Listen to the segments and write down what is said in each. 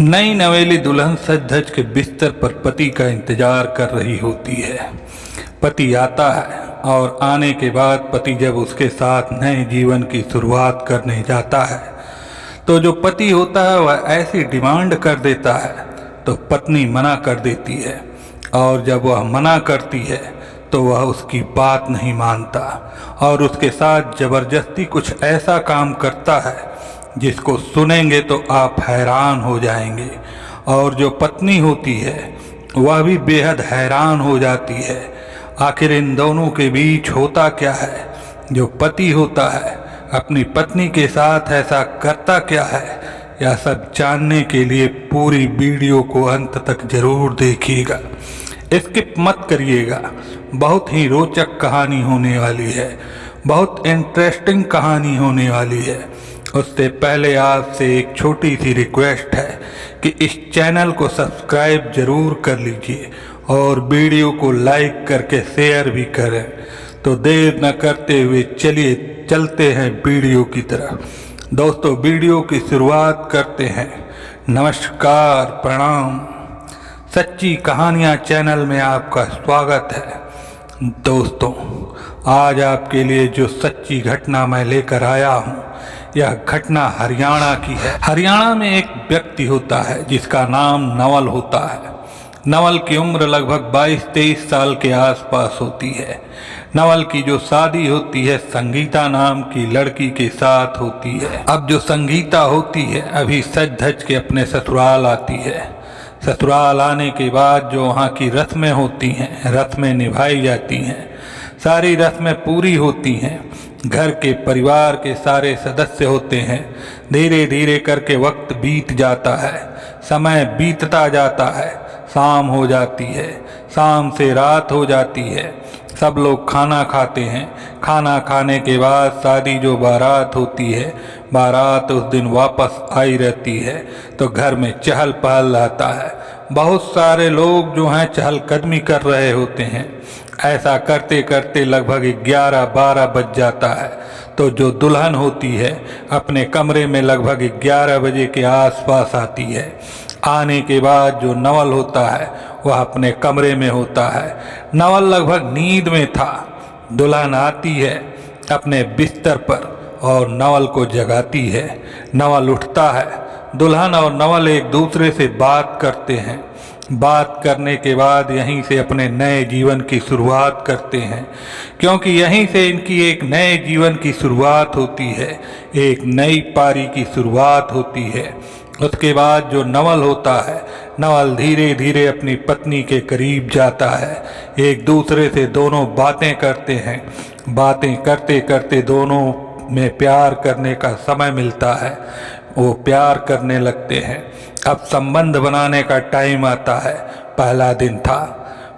नई नवेली दुल्हन सज धज के बिस्तर पर पति का इंतजार कर रही होती है। पति आता है और आने के बाद पति जब उसके साथ नए जीवन की शुरुआत करने जाता है तो जो पति होता है वह ऐसी डिमांड कर देता है तो पत्नी मना कर देती है, और जब वह मना करती है तो वह उसकी बात नहीं मानता और उसके साथ ज़बरदस्ती कुछ ऐसा काम करता है जिसको सुनेंगे तो आप हैरान हो जाएंगे। और जो पत्नी होती है वह भी बेहद हैरान हो जाती है, आखिर इन दोनों के बीच होता क्या है। जो पति होता है अपनी पत्नी के साथ ऐसा करता क्या है, यह सब जानने के लिए पूरी वीडियो को अंत तक जरूर देखिएगा, स्किप मत करिएगा। बहुत ही रोचक कहानी होने वाली है, बहुत इंटरेस्टिंग कहानी होने वाली है। उससे पहले आपसे एक छोटी सी रिक्वेस्ट है कि इस चैनल को सब्सक्राइब जरूर कर लीजिए और वीडियो को लाइक करके शेयर भी करें। तो देर न करते हुए चलिए चलते हैं वीडियो की तरफ। दोस्तों, वीडियो की शुरुआत करते हैं। नमस्कार, प्रणाम। सच्ची कहानियाँ चैनल में आपका स्वागत है। दोस्तों, आज आपके लिए जो सच्ची घटना मैं लेकर आया हूँ, यह घटना हरियाणा की है। हरियाणा में एक व्यक्ति होता है जिसका नाम नवल होता है। नवल की उम्र लगभग 22-23 साल के आसपास होती है। नवल की जो शादी होती है संगीता नाम की लड़की के साथ होती है। अब जो संगीता होती है अभी सज धज के अपने ससुराल आती है। ससुराल आने के बाद जो वहाँ की रस्में होती हैं, रस्में निभाई जाती हैं, सारी रस्में पूरी होती हैं। घर के परिवार के सारे सदस्य होते हैं। धीरे धीरे करके वक्त बीत जाता है, समय बीतता जाता है, शाम हो जाती है, शाम से रात हो जाती है। सब लोग खाना खाते हैं। खाना खाने के बाद शादी जो बारात होती है, बारात उस दिन वापस आई रहती है तो घर में चहल पहल रहता है। बहुत सारे लोग जो हैं चहलकदमी कर रहे होते हैं। ऐसा करते करते लगभग 11-12 बज जाता है तो जो दुल्हन होती है अपने कमरे में लगभग 11 बजे के आसपास आती है। आने के बाद जो नवल होता है वह अपने कमरे में होता है। नवल लगभग नींद में था। दुल्हन आती है अपने बिस्तर पर और नवल को जगाती है। नवल उठता है। दुल्हन और नवल एक दूसरे से बात करते हैं। बात करने के बाद यहीं से अपने नए जीवन की शुरुआत करते हैं, क्योंकि यहीं से इनकी एक नए जीवन की शुरुआत होती है, एक नई पारी की शुरुआत होती है। उसके बाद जो नवल होता है, नवल धीरे धीरे अपनी पत्नी के करीब जाता है। एक दूसरे से दोनों बातें करते हैं। बातें करते करते दोनों में प्यार करने का समय मिलता है। वो प्यार करने लगते हैं। अब संबंध बनाने का टाइम आता है। पहला दिन था।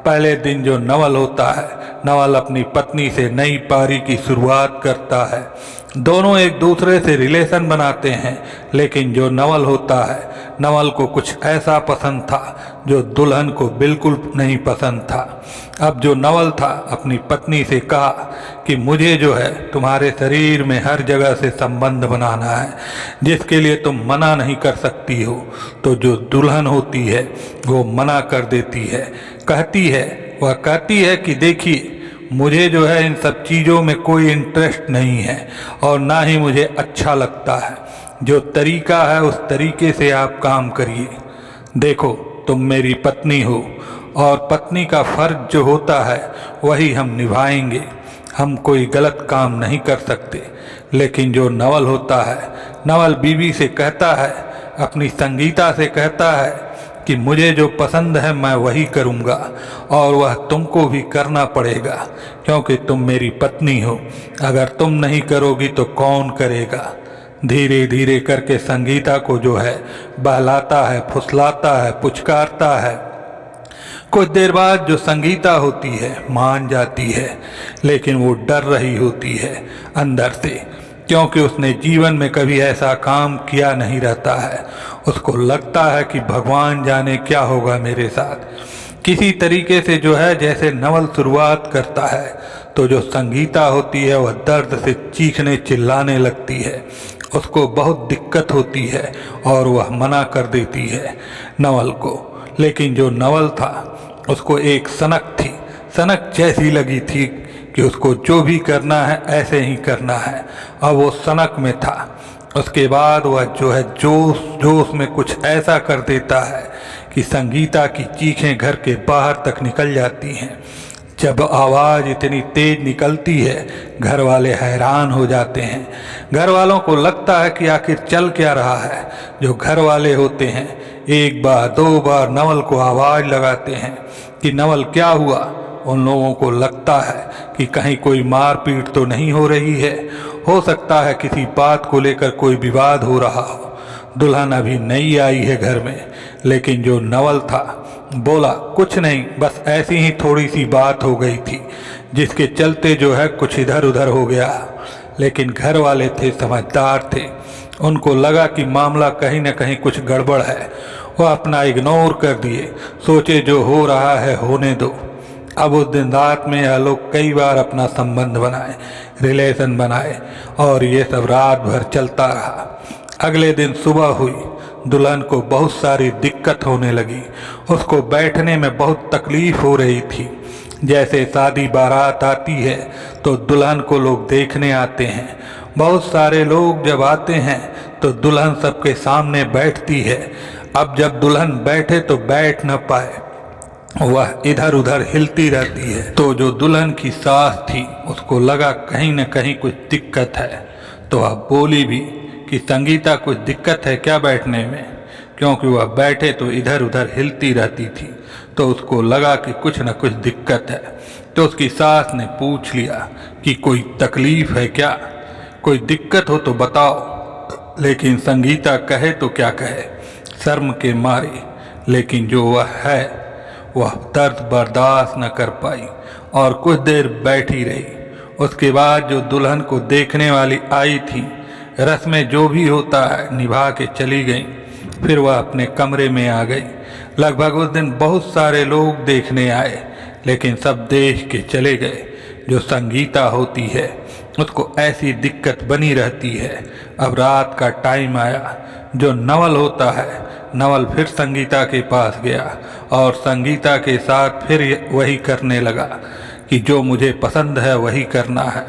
पहले दिन जो नवल होता है, नवल अपनी पत्नी से नई पारी की शुरुआत करता है। दोनों एक दूसरे से रिलेशन बनाते हैं, लेकिन जो नवल होता है, नवल को कुछ ऐसा पसंद था जो दुल्हन को बिल्कुल नहीं पसंद था। अब जो नवल था अपनी पत्नी से कहा कि मुझे जो है तुम्हारे शरीर में हर जगह से संबंध बनाना है, जिसके लिए तुम मना नहीं कर सकती हो। तो जो दुल्हन होती है वो मना कर देती है। वह कहती है कि देखिए, मुझे जो है इन सब चीज़ों में कोई इंटरेस्ट नहीं है और ना ही मुझे अच्छा लगता है। जो तरीका है उस तरीके से आप काम करिए। देखो, तुम मेरी पत्नी हो और पत्नी का फर्ज जो होता है वही हम निभाएंगे। हम कोई गलत काम नहीं कर सकते। लेकिन जो नवल होता है, नवल बीवी से कहता है, अपनी संगीता से कहता है कि मुझे जो पसंद है मैं वही करूँगा और वह तुमको भी करना पड़ेगा, क्योंकि तुम मेरी पत्नी हो। अगर तुम नहीं करोगी तो कौन करेगा। धीरे धीरे करके संगीता को जो है बहलाता है, फुसलाता है, पुचकारता है। कुछ देर बाद जो संगीता होती है मान जाती है, लेकिन वो डर रही होती है अंदर से, क्योंकि उसने जीवन में कभी ऐसा काम किया नहीं रहता है। उसको लगता है कि भगवान जाने क्या होगा मेरे साथ। किसी तरीके से जो है जैसे नवल शुरुआत करता है तो जो संगीता होती है वह दर्द से चीखने चिल्लाने लगती है उसको बहुत दिक्कत होती है और वह मना कर देती है नवल को। लेकिन जो नवल था उसको एक सनक थी, सनक जैसी लगी थी कि उसको जो भी करना है ऐसे ही करना है। अब वो सनक में था। उसके बाद वह जो है जोश जोश में कुछ ऐसा कर देता है कि संगीता की चीखें घर के बाहर तक निकल जाती हैं। जब आवाज़ इतनी तेज निकलती है घर वाले हैरान हो जाते हैं। घर वालों को लगता है कि आखिर चल क्या रहा है। जो घर वाले होते हैं एक बार दो बार नवल को आवाज़ लगाते हैं कि नवल क्या हुआ। उन लोगों को लगता है कि कहीं कोई मारपीट तो नहीं हो रही है, हो सकता है किसी बात को लेकर कोई विवाद हो रहा हो। दुल्हन अभी नई आई है घर में। लेकिन जो नवल था बोला कुछ नहीं, बस ऐसी ही थोड़ी सी बात हो गई थी जिसके चलते जो है कुछ इधर उधर हो गया। लेकिन घर वाले थे, समझदार थे, उनको लगा कि मामला कहीं न कहीं कुछ गड़बड़ है। वह अपना इग्नोर कर दिए, सोचे जो हो रहा है होने दो। अब उस दिन रात में यह लोग कई बार अपना संबंध बनाए, रिलेशन बनाए और ये सब रात भर चलता रहा। अगले दिन सुबह हुई, दुल्हन को बहुत सारी दिक्कत होने लगी। उसको बैठने में बहुत तकलीफ हो रही थी। जैसे शादी बारात आती है तो दुल्हन को लोग देखने आते हैं। बहुत सारे लोग जब आते हैं तो दुल्हन सबके सामने बैठती है। अब जब दुल्हन बैठे तो बैठ न पाए, वह इधर उधर हिलती रहती है। तो जो दुल्हन की सास थी उसको लगा कहीं न कहीं कुछ दिक्कत है। तो वह बोली भी कि संगीता कुछ दिक्कत है क्या बैठने में, क्योंकि वह बैठे तो इधर उधर हिलती रहती थी। तो उसको लगा कि कुछ न कुछ दिक्कत है। तो उसकी सास ने पूछ लिया कि कोई तकलीफ है क्या, कोई दिक्कत हो तो बताओ। लेकिन संगीता कहे तो क्या कहे, शर्म के मारे। लेकिन जो वह है वह दर्द बर्दाश्त न कर पाई और कुछ देर बैठी रही। उसके बाद जो दुल्हन को देखने वाली आई थी रस्में जो भी होता है निभा के चली गई। फिर वह अपने कमरे में आ गई। लगभग उस दिन बहुत सारे लोग देखने आए, लेकिन सब देख के चले गए। जो संगीता होती है उसको ऐसी दिक्कत बनी रहती है। अब रात का टाइम आया। जो नवल होता है, नवल फिर संगीता के पास गया और संगीता के साथ फिर वही करने लगा कि जो मुझे पसंद है वही करना है।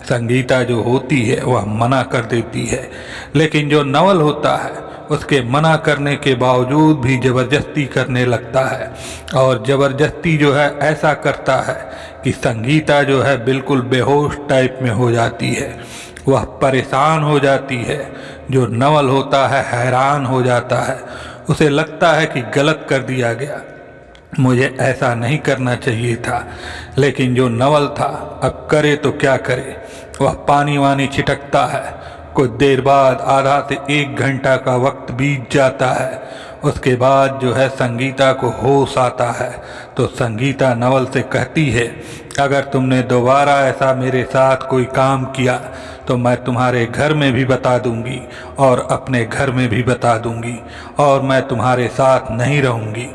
संगीता जो होती है वह मना कर देती है, लेकिन जो नवल होता है उसके मना करने के बावजूद भी ज़बरदस्ती करने लगता है। और ज़बरदस्ती जो है ऐसा करता है कि संगीता जो है बिल्कुल बेहोश टाइप में हो जाती है। वह परेशान हो जाती है। जो नवल होता है हैरान हो जाता है। उसे लगता है कि गलत कर दिया गया, मुझे ऐसा नहीं करना चाहिए था। लेकिन जो नवल था अब करे तो क्या करे। वह पानी वानी छिटकता है। कुछ देर बाद आधा से 1 घंटा का वक्त बीत जाता है। उसके बाद जो है संगीता को होश आता है। तो संगीता नवल से कहती है, अगर तुमने दोबारा ऐसा मेरे साथ कोई काम किया तो मैं तुम्हारे घर में भी बता दूंगी और अपने घर में भी बता दूंगी और मैं तुम्हारे साथ नहीं रहूंगी।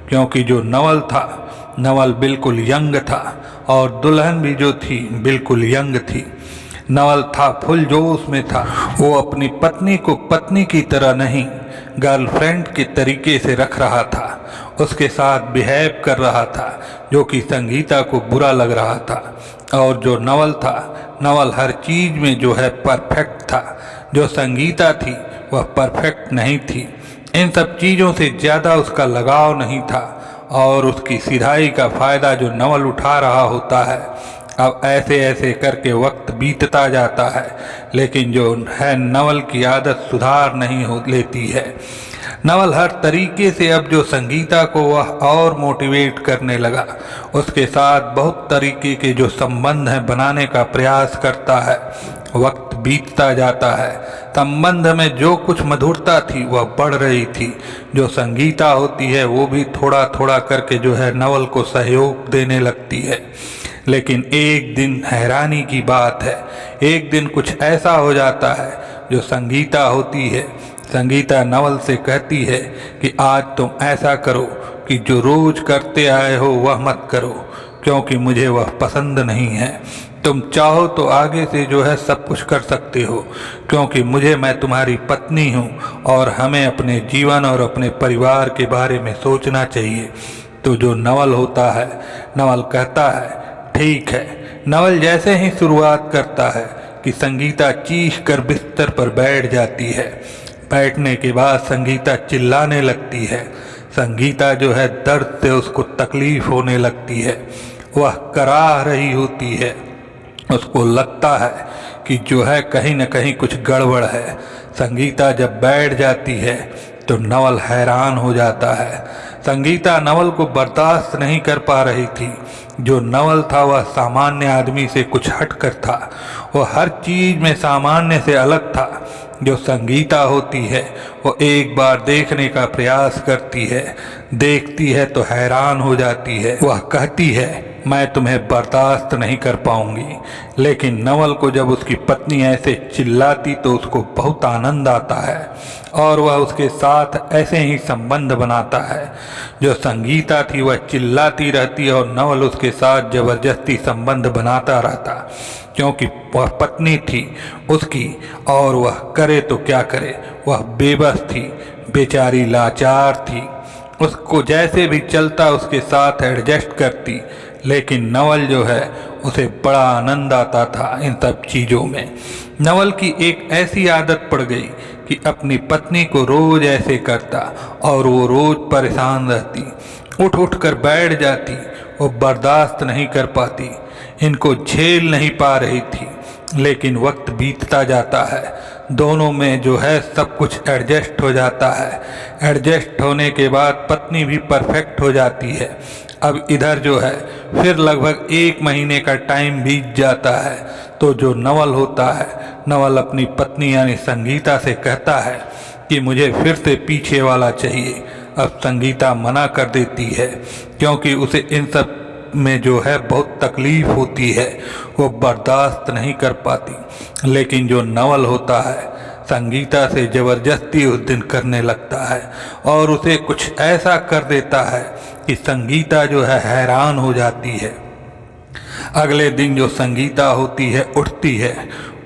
क्योंकि जो नवल था, नवल बिल्कुल यंग था और दुल्हन भी जो थी बिल्कुल यंग थी। नवल था फुल जोश में था। वो अपनी पत्नी को पत्नी की तरह नहीं गर्लफ्रेंड के तरीके से रख रहा था, उसके साथ बिहेव कर रहा था, जो कि संगीता को बुरा लग रहा था। और जो नवल था, नवल हर चीज़ में जो है परफेक्ट था। जो संगीता थी वह परफेक्ट नहीं थी। इन सब चीज़ों से ज़्यादा उसका लगाव नहीं था और उसकी सिधाई का फ़ायदा जो नवल उठा रहा होता है। अब ऐसे ऐसे करके वक्त बीतता जाता है, लेकिन जो है नवल की आदत सुधार नहीं हो लेती है। नवल हर तरीके से अब जो संगीता को वह और मोटिवेट करने लगा। उसके साथ बहुत तरीके के जो संबंध हैं बनाने का प्रयास करता है। वक्त बीतता जाता है। संबंध में जो कुछ मधुरता थी वह बढ़ रही थी। जो संगीता होती है वो भी थोड़ा थोड़ा करके जो है नवल को सहयोग देने लगती है। लेकिन एक दिन हैरानी की बात है, एक दिन कुछ ऐसा हो जाता है जो संगीता होती है, संगीता नवल से कहती है कि आज तुम ऐसा करो कि जो रोज करते आए हो वह मत करो, क्योंकि मुझे वह पसंद नहीं है। तुम चाहो तो आगे से जो है सब कुछ कर सकते हो, क्योंकि मैं तुम्हारी पत्नी हूँ और हमें अपने जीवन और अपने परिवार के बारे में सोचना चाहिए। तो जो नवल होता है, नवल कहता है ठीक है। नवल जैसे ही शुरुआत करता है कि संगीता चीख कर बिस्तर पर बैठ जाती है। बैठने के बाद संगीता चिल्लाने लगती है। संगीता जो है दर्द से उसको तकलीफ होने लगती है, वह कराह रही होती है। उसको लगता है कि जो है कहीं न कहीं कुछ गड़बड़ है। संगीता जब बैठ जाती है तो नवल हैरान हो जाता है। संगीता नवल को बर्दाश्त नहीं कर पा रही थी। जो नवल था वह सामान्य आदमी से कुछ हटकर था, वह हर चीज़ में सामान्य से अलग था। जो संगीता होती है वो एक बार देखने का प्रयास करती है, देखती है तो हैरान हो जाती है। वह कहती है मैं तुम्हें बर्दाश्त नहीं कर पाऊंगी। लेकिन नवल को जब उसकी पत्नी ऐसे चिल्लाती तो उसको बहुत आनंद आता है और वह उसके साथ ऐसे ही संबंध बनाता है। जो संगीता थी वह चिल्लाती रहती और नवल उसके साथ जबरदस्ती संबंध बनाता रहता, क्योंकि वह पत्नी थी उसकी और वह करे तो क्या करे। वह बेबस थी, बेचारी लाचार थी। उसको जैसे भी चलता उसके साथ एडजस्ट करती। लेकिन नवल जो है उसे बड़ा आनंद आता था इन सब चीज़ों में। नवल की एक ऐसी आदत पड़ गई कि अपनी पत्नी को रोज़ ऐसे करता और वो रोज़ परेशान रहती, उठ उठ कर बैठ जाती। वो बर्दाश्त नहीं कर पाती, इनको झेल नहीं पा रही थी। लेकिन वक्त बीतता जाता है, दोनों में जो है सब कुछ एडजस्ट हो जाता है। एडजस्ट होने के बाद पत्नी भी परफेक्ट हो जाती है। अब इधर जो है फिर लगभग 1 महीने का टाइम बीत जाता है। तो जो नवल होता है, नवल अपनी पत्नी यानी संगीता से कहता है कि मुझे फिर से पीछे वाला चाहिए। अब संगीता मना कर देती है, क्योंकि उसे इन सब में जो है बहुत तकलीफ होती है, वो बर्दाश्त नहीं कर पाती। लेकिन जो नवल होता है संगीता से ज़बरदस्ती उस दिन करने लगता है और उसे कुछ ऐसा कर देता है कि संगीता जो है हैरान हो जाती है। अगले दिन जो संगीता होती है उठती है।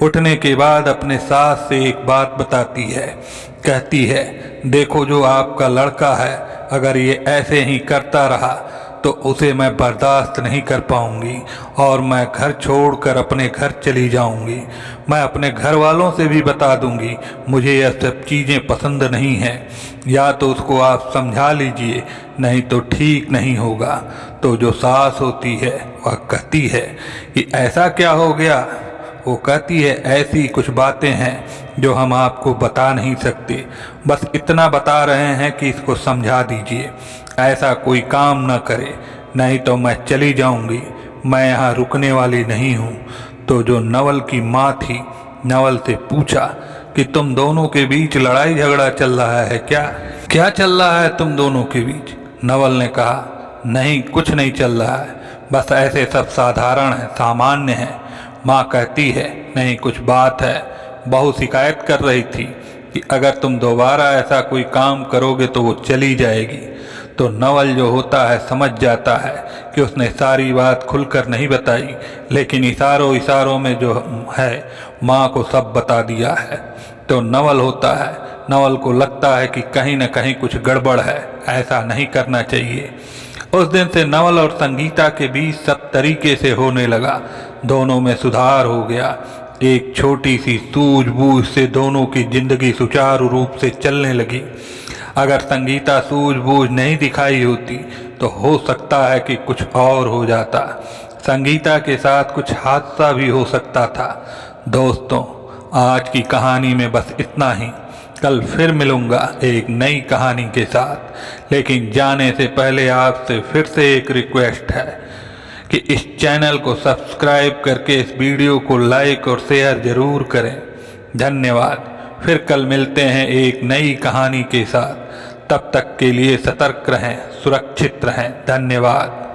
उठने के बाद अपने सास से एक बात बताती है। कहती है देखो जो आपका लड़का है, अगर ये ऐसे ही करता रहा तो उसे मैं बर्दाश्त नहीं कर पाऊंगी और मैं घर छोड़कर अपने घर चली जाऊंगी। मैं अपने घर वालों से भी बता दूंगी मुझे यह सब चीज़ें पसंद नहीं हैं। या तो उसको आप समझा लीजिए, नहीं तो ठीक नहीं होगा। तो जो सास होती है वह कहती है कि ऐसा क्या हो गया। वो कहती है ऐसी कुछ बातें हैं जो हम आपको बता नहीं सकते, बस इतना बता रहे हैं कि इसको समझा दीजिए, ऐसा कोई काम ना करे, नहीं तो मैं चली जाऊंगी, मैं यहाँ रुकने वाली नहीं हूँ। तो जो नवल की माँ थी, नवल से पूछा कि तुम दोनों के बीच लड़ाई झगड़ा चल रहा है क्या? क्या चल रहा है तुम दोनों के बीच? नवल ने कहा नहीं, कुछ नहीं चल रहा है, बस ऐसे सब साधारण है, सामान्य है। माँ कहती है नहीं, कुछ बात है। बहू शिकायत कर रही थी कि अगर तुम दोबारा ऐसा कोई काम करोगे तो वो चली जाएगी। तो नवल जो होता है समझ जाता है कि उसने सारी बात खुलकर नहीं बताई, लेकिन इशारों इशारों में जो है माँ को सब बता दिया है। तो नवल होता है, नवल को लगता है कि कहीं न कहीं कुछ गड़बड़ है, ऐसा नहीं करना चाहिए। उस दिन से नवल और संगीता के बीच सब तरीके से होने लगा, दोनों में सुधार हो गया। एक छोटी सी सूझबूझ से दोनों की जिंदगी सुचारू रूप से चलने लगी। अगर संगीता सूझबूझ नहीं दिखाई होती तो हो सकता है कि कुछ और हो जाता, संगीता के साथ कुछ हादसा भी हो सकता था। दोस्तों, आज की कहानी में बस इतना ही। कल फिर मिलूंगा एक नई कहानी के साथ, लेकिन जाने से पहले आपसे फिर से एक रिक्वेस्ट है कि इस चैनल को सब्सक्राइब करके इस वीडियो को लाइक और शेयर ज़रूर करें। धन्यवाद। फिर कल मिलते हैं एक नई कहानी के साथ। तब तक के लिए सतर्क रहें, सुरक्षित रहें। धन्यवाद।